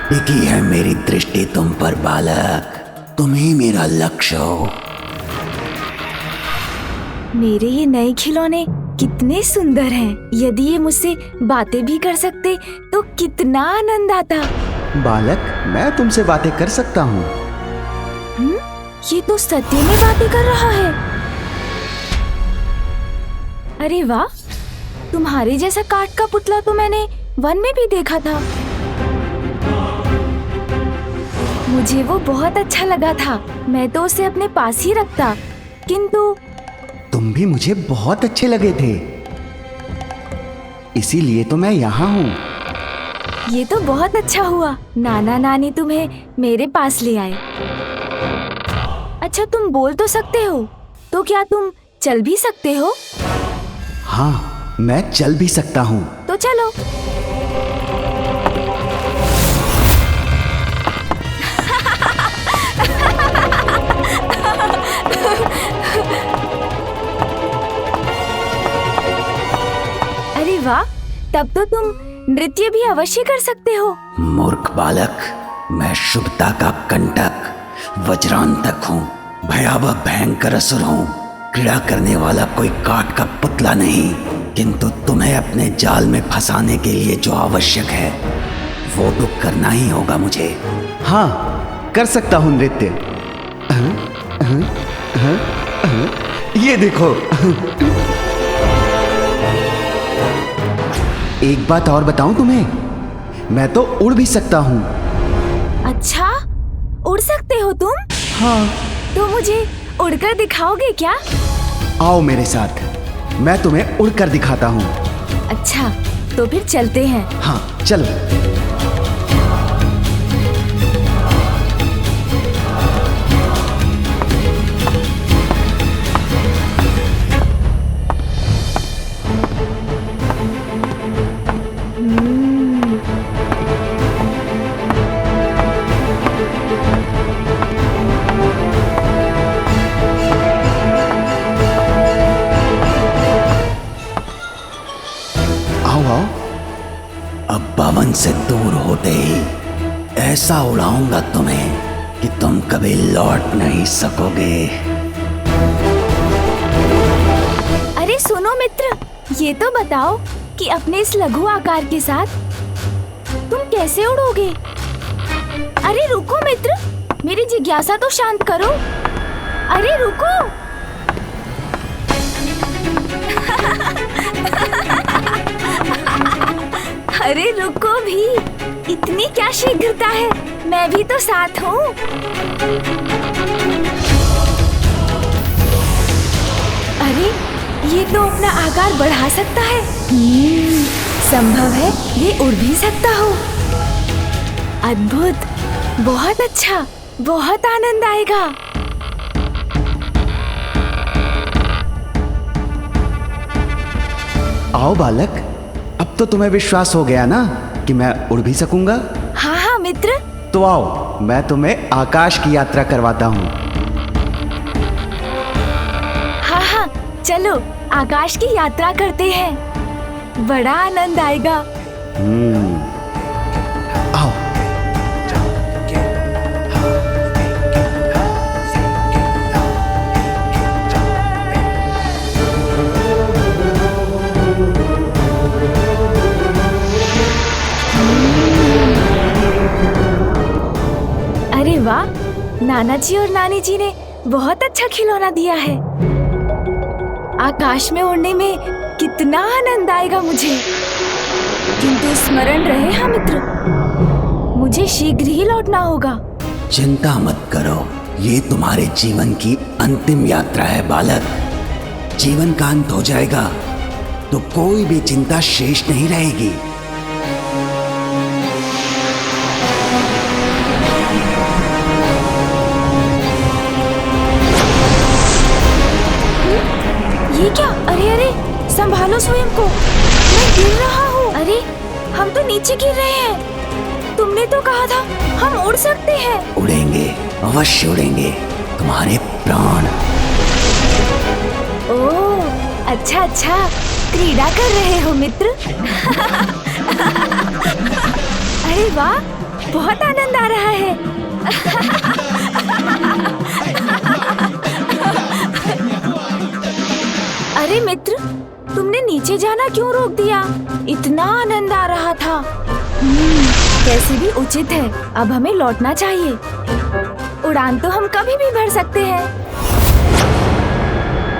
टिकी है मेरी दृष्टि तुम पर बालक, तुम ही मेरा लक्ष्य हो। मेरे ये नए खिलौने कितने सुंदर हैं। यदि ये मुझसे बातें भी कर सकते तो कितना आनंद आता। बालक, मैं तुमसे बातें कर सकता हूँ। ये तो सत्य में बातें कर रहा है। अरे वाह, तुम्हारे जैसा काठ का पुतला तो मैंने वन में भी देखा था। मुझे वो बहुत अच्छा लगा था। मैं तो उसे अपने पास ही रखता, किंतु तुम भी मुझे बहुत अच्छे लगे थे, इसीलिए तो मैं यहाँ हूँ। ये तो बहुत अच्छा हुआ, नाना नानी तुम्हें मेरे पास ले आए। अच्छा, तुम बोल तो सकते हो, तो क्या तुम चल भी सकते हो? हाँ, मैं चल भी सकता हूँ। तो चलो। अरे वाह, तब तो तुम नृत्य भी अवश्य कर सकते हो। मूर्ख बालक, मैं शुभता का कंटक वज्रांतक हूँ, भयावह भयंकर असुर हूँ, क्रीड़ा करने वाला कोई काठ का पुतला नहीं। किंतु तुम्हें अपने जाल में फंसाने के लिए जो आवश्यक है वो तो करना ही होगा मुझे। हाँ, कर सकता हूँ नृत्य। ये देखो। एक बात और बताऊं तुम्हें, मैं तो उड़ भी सकता हूँ। अच्छा, उड़ सकते हो तुम? हाँ। तो मुझे उड़कर दिखाओगे क्या? आओ मेरे साथ, मैं तुम्हें उड़कर दिखाता हूँ। अच्छा, तो फिर चलते हैं। हाँ, चलो। अब भवन से दूर होते ही ऐसा उड़ाऊंगा तुम्हें कि तुम कभी लौट नहीं सकोगे। अरे सुनो मित्र, ये तो बताओ कि अपने इस लघु आकार के साथ तुम कैसे उड़ोगे? अरे रुको मित्र, मेरी जिज्ञासा तो शांत करो। अरे रुको। अरे रुको भी, इतनी क्या शीघ्रता है? मैं भी तो साथ हूँ। अरे ये तो अपना आकार बढ़ा सकता है। संभव है ये उड़ भी सकता हो। अद्भुत, बहुत अच्छा, बहुत आनंद आएगा। आओ बालक, अब तो तुम्हें विश्वास हो गया ना कि मैं उड़ भी सकूंगा? हाँ हाँ मित्र। तो आओ, मैं तुम्हें आकाश की यात्रा करवाता हूँ। हाँ हाँ, चलो आकाश की यात्रा करते हैं, बड़ा आनंद आएगा। आओ। अरे वाह, नाना जी और नानी जी ने बहुत अच्छा खिलौना दिया है। आकाश में उड़ने में कितना आनंद आएगा मुझे। किंतु स्मरण रहे हाँ मित्र, मुझे शीघ्र ही लौटना होगा। चिंता मत करो, ये तुम्हारे जीवन की अंतिम यात्रा है बालक। जीवन का अंत हो जाएगा तो कोई भी चिंता शेष नहीं रहेगी। ये क्या? अरे अरे, संभालो स्वयं को, मैं गिर रहा हूँ। अरे हम तो नीचे गिर रहे हैं। तुमने तो कहा था हम उड़ सकते हैं। उड़ेंगे, अवश्य उड़ेंगे, तुम्हारे प्राण। ओह अच्छा अच्छा, क्रीड़ा कर रहे हो मित्र। अरे वाह, बहुत आनंद आ रहा है। अरे मित्र, तुमने नीचे जाना क्यों रोक दिया? इतना आनंद आ रहा था। कैसे भी उचित है, अब हमें लौटना चाहिए। उड़ान तो हम कभी भी भर सकते हैं।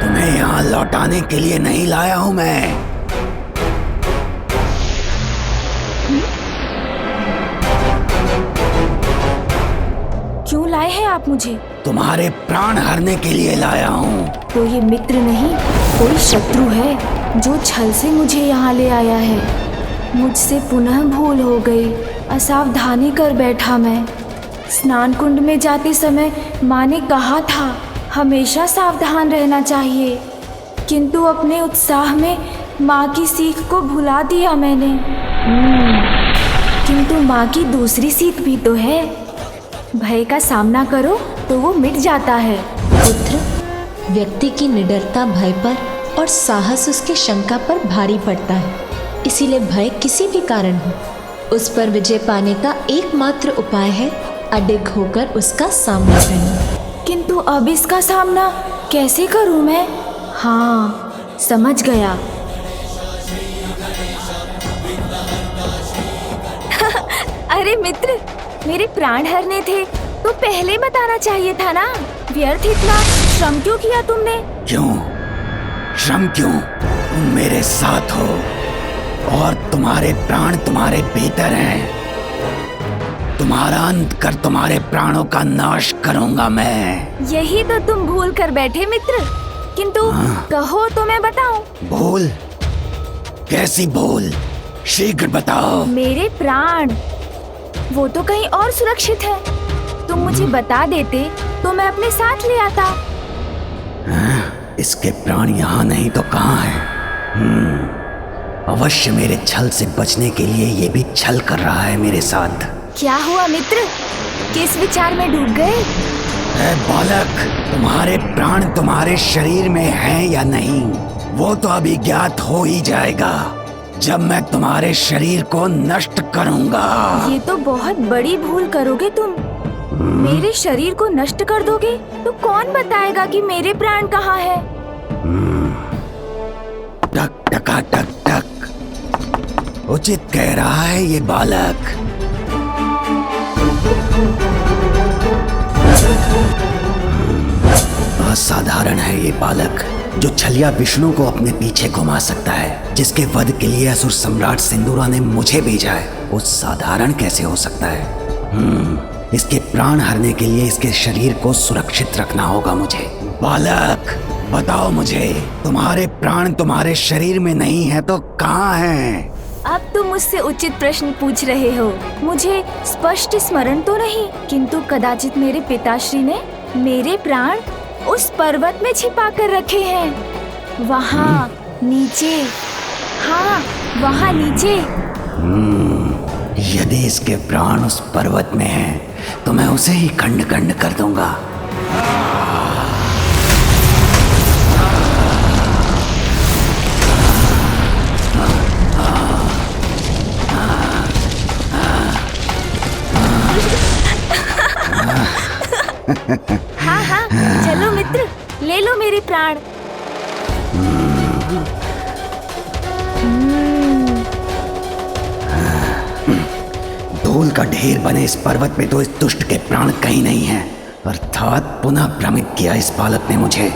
तुम्हें यहाँ लौटाने के लिए नहीं लाया हूँ मैं। क्यों लाए हैं आप मुझे? तुम्हारे प्राण हरने के लिए लाया हूँ। तो ये मित्र नहीं, कोई शत्रु है जो छल से मुझे यहाँ ले आया है। मुझसे पुनः भूल हो गई, असावधानी कर बैठा मैं। स्नान कुंड में जाते समय माँ ने कहा था हमेशा सावधान रहना चाहिए, किंतु अपने उत्साह में माँ की सीख को भुला दिया मैंने। किंतु माँ की दूसरी सीख भी तो है, भय का सामना करो तो वो मिट जाता है। पुत्र, व्यक्ति की निडरता भय पर और साहस उसके शंका पर भारी पड़ता है। इसीलिए भय किसी भी कारण हो, उस पर विजय पाने का एकमात्र उपाय है अडिग होकर उसका सामना करना। किंतु अब इसका सामना कैसे करूं मैं? हाँ, समझ गया। अरे मित्र, मेरे प्राण हरने थे तो पहले बताना चाहिए था ना। व्यर्थ इतना श्रम क्यों किया तुमने? क्यों श्रम क्यों? तुम मेरे साथ हो और तुम्हारे प्राण तुम्हारे भीतर हैं। तुम्हारा अंत कर तुम्हारे प्राणों का नाश करूंगा मैं। यही तो तुम भूल कर बैठे मित्र। किंतु कहो तो मैं बताऊं। भूल? कैसी भूल? शीघ्र बताओ। मेरे प्राण, वो तो कहीं और सुरक्षित है। तुम मुझे बता देते तो मैं अपने साथ ले आता। इसके प्राण यहाँ नहीं तो कहाँ है? अवश्य मेरे छल से बचने के लिए ये भी छल कर रहा है मेरे साथ। क्या हुआ मित्र? किस विचार में डूब गए? ऐ बालक, तुम्हारे प्राण तुम्हारे शरीर में हैं या नहीं, वो तो अभी ज्ञात हो ही जाएगा जब मैं तुम्हारे शरीर को नष्ट करूंगा। ये तो बहुत बड़ी भूल करोगे तुम। मेरे शरीर को नष्ट कर दोगे तो कौन बताएगा कि मेरे प्राण कहाँ है? टक टका टक टक, उचित कह रहा है ये बालक। असाधारण है ये बालक, जो छलिया विष्णु को अपने पीछे घुमा सकता है, जिसके वध के लिए असुर सम्राट सिंदूरा ने मुझे भेजा है। वो साधारण कैसे हो सकता है? इसके प्राण हरने के लिए इसके शरीर को सुरक्षित रखना होगा मुझे। बालक, बताओ मुझे, तुम्हारे प्राण तुम्हारे शरीर में नहीं है तो कहाँ हैं? अब तुम मुझसे उचित प्रश्न पूछ रहे हो। मुझे स्पष्ट स्मरण तो नहीं, किंतु कदाचित मेरे पिताश्री ने मेरे प्राण उस पर्वत में छिपा कर रखे हैं। वहाँ नीचे। हाँ, वहाँ नीचे। यदि इसके प्राण उस पर्वत में हैं, तो मैं उसे ही खंड खंड कर दूंगा। हाँ हाँ, चलो मित्र, ले लो मेरे प्राण। धूल का ढेर बने इस पर्वत में तो इस दुष्ट के प्राण कहीं नहीं हैं। अर्थात पुनः भ्रमित किया इस बालक ने मुझे।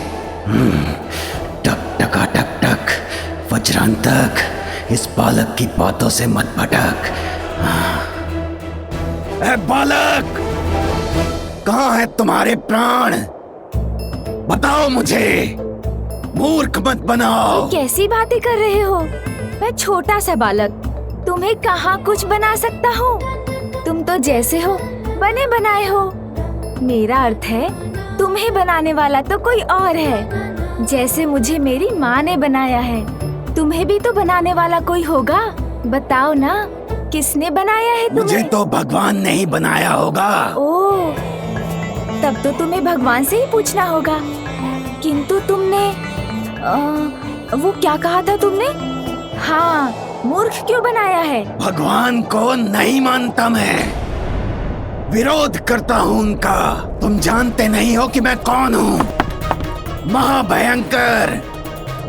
टक टका टक टक, वज्रांतक, इस बालक की बातों से मत भटक। ए बालक, कहाँ है तुम्हारे प्राण? बताओ मुझे, मूर्ख मत बनाओ। कैसी बातें कर रहे हो? मैं छोटा सा बालक, तुम्हें कहाँ कुछ बना सकता हूँ? तुम तो जैसे हो बने बनाए हो। मेरा अर्थ है तुम्हें बनाने वाला तो कोई और है। जैसे मुझे मेरी माँ ने बनाया है, तुम्हें भी तो बनाने वाला कोई होगा। बताओ ना, किसने बनाया है तुम्हें? मुझे तो भगवान ने ही बनाया होगा। ओह, तब तो तुम्हें भगवान से ही पूछना होगा। किंतु तुमने वो क्या कहा था तुमने? हाँ, मूर्ख क्यों बनाया है? भगवान को नहीं मानता मैं। विरोध करता हूँ उनका। तुम जानते नहीं हो कि मैं कौन हूँ। महाभयंकर,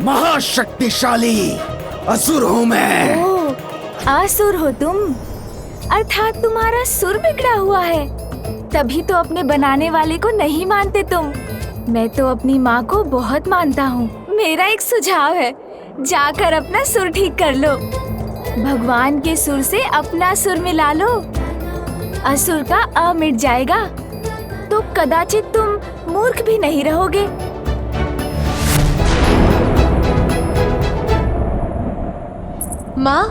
महाशक्तिशाली असुर हूँ मैं। ओह, असुर हो तुम, अर्थात तुम्हारा सुर बिगड़ा हुआ है। तभी तो अपने बनाने वाले को नहीं मानते तुम। मैं तो अपनी माँ को बहुत मानता हूँ। मेरा एक सुझाव है, जाकर अपना सुर ठीक कर लो। भगवान के सुर से अपना सुर मिला लो। असुर का अ मिट जाएगा तो कदाचित तुम मूर्ख भी नहीं रहोगे। माँ,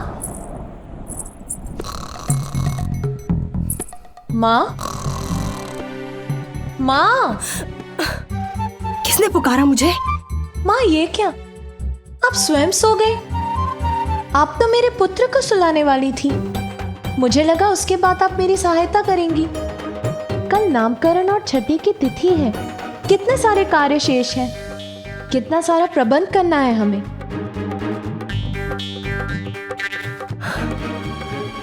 माँ, माँ, किसने पुकारा मुझे? माँ ये क्या? आप स्वयं सो गए? आप तो मेरे पुत्र को सुलाने वाली थी। मुझे लगा उसके बाद आप मेरी सहायता करेंगी। कल नामकरण और छठी की तिथि है। कितने सारे कार्य शेष हैं। कितना सारा प्रबंध करना है हमें।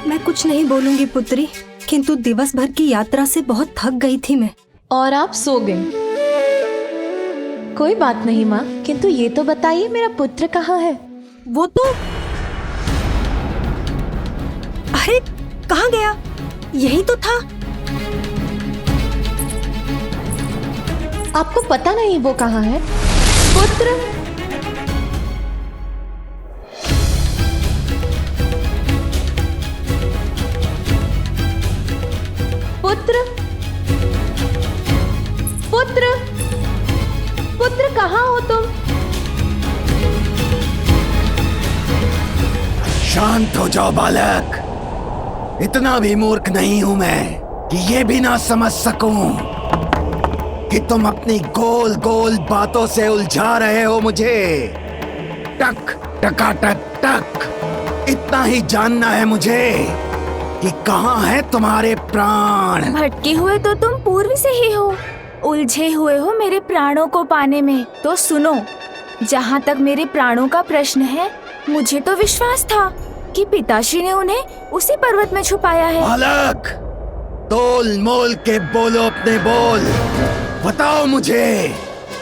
मैं कुछ नहीं बोलूंगी पुत्री, किंतु दिवस भर की यात्रा से बहुत थक गई थी मैं। और आप सो गए। कोई बात नहीं माँ, किंतु ये तो बताइए मेरा पुत्र कहाँ है? वो तो अरे कहाँ गया? यही तो था। आपको पता नहीं वो कहाँ है? पुत्र, पुत्र, पुत्र, पुत्र कहाँ हो तुम? शांत हो जाओ बालक। इतना भी मूर्ख नहीं हूं मैं कि ये भी ना समझ सकूं कि तुम अपनी गोल गोल बातों से उलझा रहे हो मुझे। टक टकाटक टक, इतना ही जानना है मुझे कि कहाँ है तुम्हारे प्राण। भटके हुए तो तुम पूर्व से ही हो, उलझे हुए हो मेरे प्राणों को पाने में। तो सुनो, जहाँ तक मेरे प्राणों का प्रश्न है, मुझे तो विश्वास था कि पिताश्री ने उन्हें उसी पर्वत में छुपाया है। बालक, तोल मोल के बोलो अपने बोल। बताओ मुझे,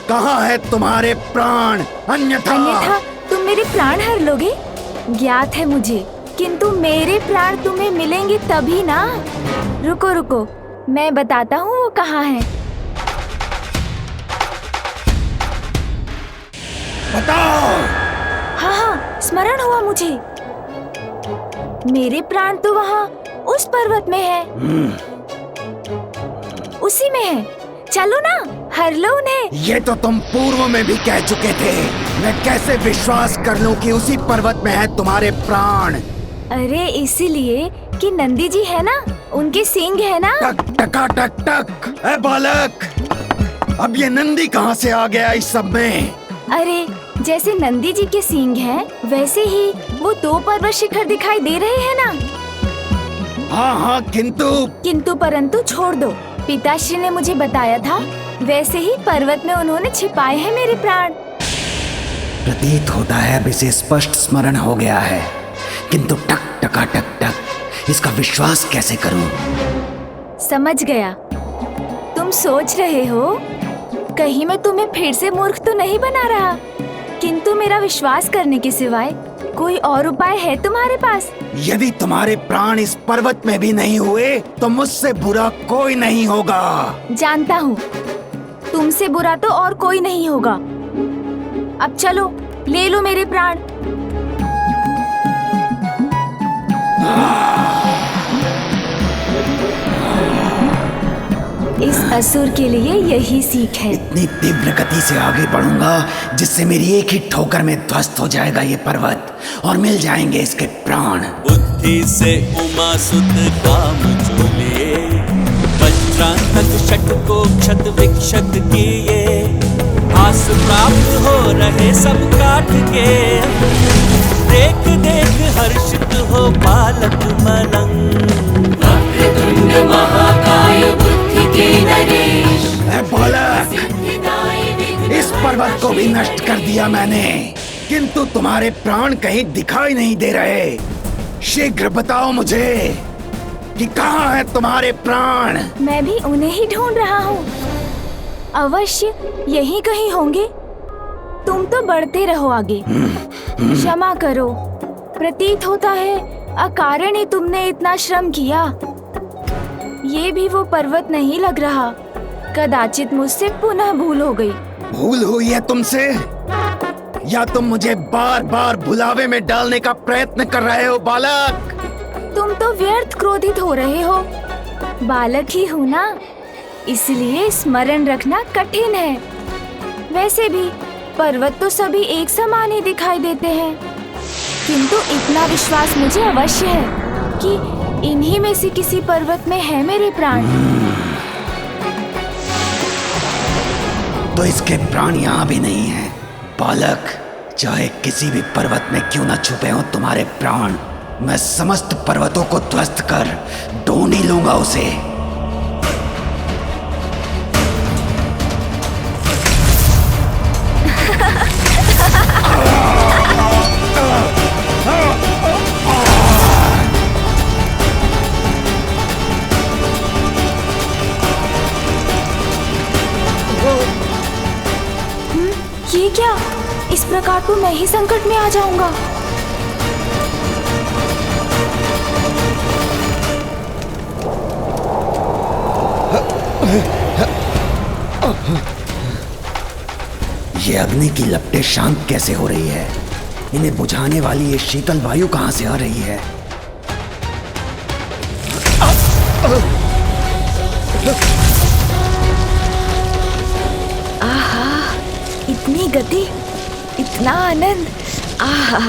कहाँ है तुम्हारे प्राण? अन्यथा तुम मेरे प्राण हर लोगे। ज्ञात है मुझे, किंतु मेरे प्राण तुम्हें मिलेंगे तभी ना। रुको रुको, मैं बताता हूँ वो कहाँ है। बताओ। हाँ हाँ, स्मरण हुआ मुझे। मेरे प्राण तो वहाँ उस पर्वत में है। उसी में है। चलो ना, हर लो उन्हें। ये तो तुम पूर्व में भी कह चुके थे। मैं कैसे विश्वास कर लूं कि उसी पर्वत में है तुम्हारे प्राण? अरे इसीलिए कि नंदी जी है ना, उनके सींग है ना। टक टका टक टक। ए बालक, अब ये नंदी कहाँ से आ गया इस सब में? अरे जैसे नंदी जी के सींग हैं, वैसे ही वो 2 पर्वत शिखर दिखाई दे रहे हैं ना। हाँ हाँ, किंतु परंतु छोड़ दो। पिताश्री ने मुझे बताया था, वैसे ही पर्वत में उन्होंने छिपाए हैं मेरे प्राण। प्रतीत होता है अब इसे स्पष्ट स्मरण हो गया है, किंतु टक टका टक टक, इसका विश्वास कैसे करूं? समझ गया। तुम सोच रहे हो कहीं मैं तुम्हें फिर से मूर्ख तो नहीं बना रहा, किंतु मेरा विश्वास करने के सिवाय कोई और उपाय है तुम्हारे पास? यदि तुम्हारे प्राण इस पर्वत में भी नहीं हुए तो मुझसे बुरा कोई नहीं होगा। जानता हूँ, तुमसे बुरा तो और कोई नहीं होगा। अब चलो, ले लो मेरे प्राण। इस असुर के लिए यही सीख है। इतनी तीव्र गति से आगे बढ़ूंगा जिससे मेरी एक ही ठोकर में ध्वस्त हो जाएगा ये पर्वत और मिल जाएंगे इसके प्राण। बुद्धि से उमा सुत काम चोले, वज्रांतक षट को क्षत विक्षत किए, आस प्राप्त हो रहे सब काट के, देख देख हर्षित हो बालक मलंग। वक्रतुंड महाकाय बुद्धि के नरेश, बालक, इस पर्वत को भी नष्ट कर दिया मैंने, किंतु तुम्हारे प्राण कहीं दिखाई नहीं दे रहे। शीघ्र बताओ मुझे, कि कहाँ है तुम्हारे प्राण? मैं भी उन्हें ही ढूंढ रहा हूँ। अवश्य यहीं कहीं होंगे। तुम तो बढ़ते रहो आगे। क्षमा करो, प्रतीत होता है अकारण ही तुमने इतना श्रम किया। ये भी वो पर्वत नहीं लग रहा। कदाचित मुझसे पुनः भूल हो गई। भूल हुई है तुमसे, या तुम मुझे बार बार भुलावे में डालने का प्रयत्न कर रहे हो बालक? तुम तो व्यर्थ क्रोधित हो रहे हो। बालक ही हूँ ना, इसलिए स्मरण रखना कठिन है। वैसे भी पर्वत तो सभी एक समान ही दिखाई देते हैं, किंतु इतना विश्वास मुझे अवश्य है कि इन्हीं में से किसी पर्वत में है मेरे प्राण। तो इसके प्राण यहाँ भी नहीं है बालक। चाहे किसी भी पर्वत में क्यों न छुपे हो तुम्हारे प्राण, मैं समस्त पर्वतों को ध्वस्त कर ढूंढ ही लूंगा उसे। ये क्या? इस प्रकार तो मैं ही संकट में आ जाऊंगा। ये अग्नि की लपटें शांत कैसे हो रही है? इन्हें बुझाने वाली ये शीतल वायु कहाँ से आ रही है? आहा, इतनी गति, इतना आनंद। आहा,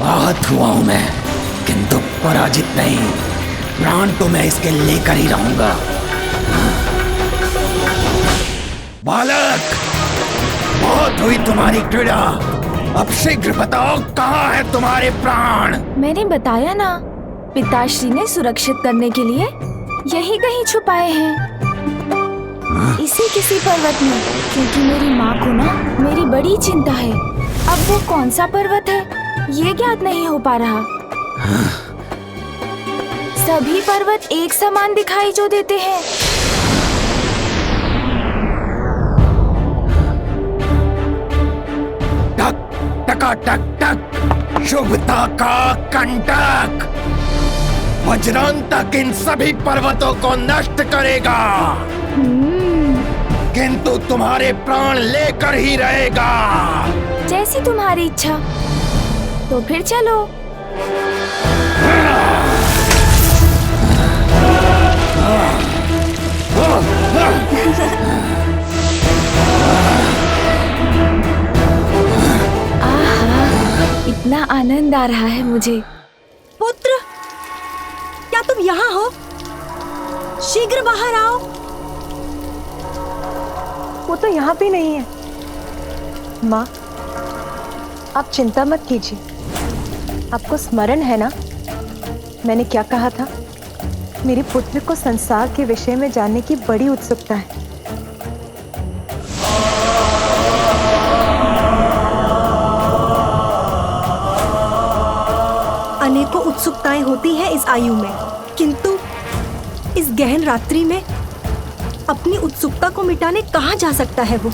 आहत हुआ हूं मैं, किंतु पराजित नहीं। प्राण तो मैं इसके लेकर ही रहूंगा। बालक, बहुत हुई तुम्हारी क्रीड़ा। अब शीघ्र बताओ, कहाँ है तुम्हारे प्राण? मैंने बताया ना, पिताश्री ने सुरक्षित करने के लिए यही कहीं छुपाए हैं, इसी किसी पर्वत में। क्योंकि मेरी माँ को ना मेरी बड़ी चिंता है। अब वो कौन सा पर्वत है ये ज्ञात नहीं हो पा रहा। सभी पर्वत एक समान दिखाई जो देते हैं। टक टका टक टक, शुभता का कंटक। वज्रांतक इन सभी पर्वतों को नष्ट करेगा, किंतु तुम्हारे प्राण लेकर ही रहेगा। जैसी तुम्हारी इच्छा। तो फिर चलो। इतना आनंद आ रहा है मुझे। पुत्र, क्या तुम यहाँ हो? शीघ्र बाहर आओ। वो तो यहाँ भी नहीं है। माँ, आप चिंता मत कीजिए। आपको स्मरण है ना, मैंने क्या कहा था? मेरे पुत्र को संसार के विषय में जानने की बड़ी उत्सुकता है। अनेकों उत्सुकताएं होती हैं इस आयु में, किंतु इस गहन रात्रि में अपनी उत्सुकता को मिटाने कहाँ जा सकता है वो?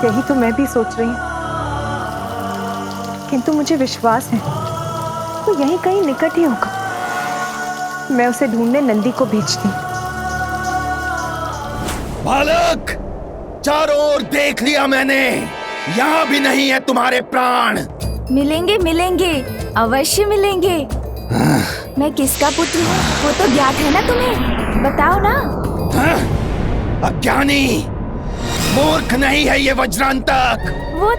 यही तो मैं भी सोच रही हूँ, किंतु मुझे विश्वास है वो यहीं कहीं निकट ही होगा। मैं उसे ढूंढने नंदी को भेजती हूँ। बालक, चारों ओर देख लिया मैंने, यहाँ भी नहीं है तुम्हारे प्राण। मिलेंगे मिलेंगे, अवश्य मिलेंगे। मैं किसका पुत्र हूँ वो तो ज्ञात है ना तुम्हें, बताओ ना। अज्ञानी, मूर्ख नहीं है ये वज्रांतक। वो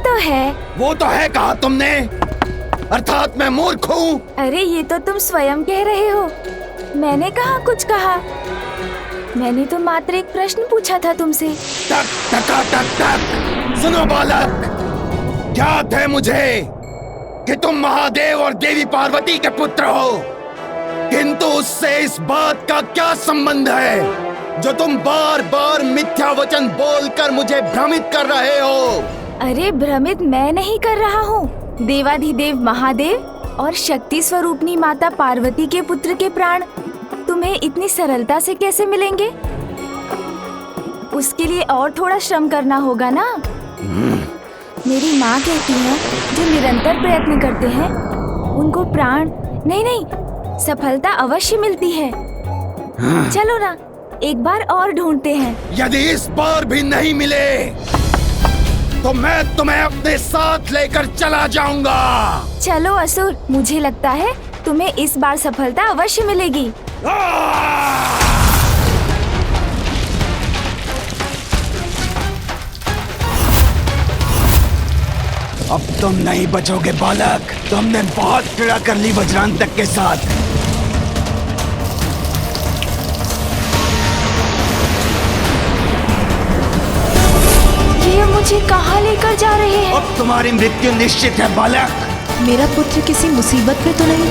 तो है कहा तुमने? अर्थात मैं मूर्ख हूँ? अरे ये तो तुम स्वयं कह रहे हो, मैंने कहा कुछ कहा। मैंने तो मात्र एक प्रश्न पूछा था तुमसे। टक टका टक टक। सुनो बालक, ज्ञात है मुझे कि तुम महादेव और देवी पार्वती के पुत्र हो, किंतु उससे इस बात का क्या संबंध है जो तुम बार बार मिथ्या वचन बोलकर मुझे भ्रमित कर रहे हो? अरे भ्रमित मैं नहीं कर रहा हूँ। देवाधिदेव महादेव और शक्ति स्वरूपनी माता पार्वती के पुत्र के प्राण तुम्हें इतनी सरलता से कैसे मिलेंगे? उसके लिए और थोड़ा श्रम करना होगा ना। मेरी माँ कहती है जो निरंतर प्रयत्न करते हैं उनको प्राण नहीं सफलता अवश्य मिलती है। चलो ना एक बार और ढूंढते हैं। यदि इस बार भी नहीं मिले तो मैं तुम्हें अपने साथ लेकर चला जाऊंगा। चलो असुर, मुझे लगता है तुम्हें इस बार सफलता अवश्य मिलेगी। अब तुम नहीं बचोगे बालक। तुमने बहुत पीड़ा कर ली वज्रांतक के साथ। ये मुझे कहाँ लेकर जा रहे हैं? अब तुम्हारी मृत्यु निश्चित है बालक। मेरा पुत्र किसी मुसीबत में तो नहीं?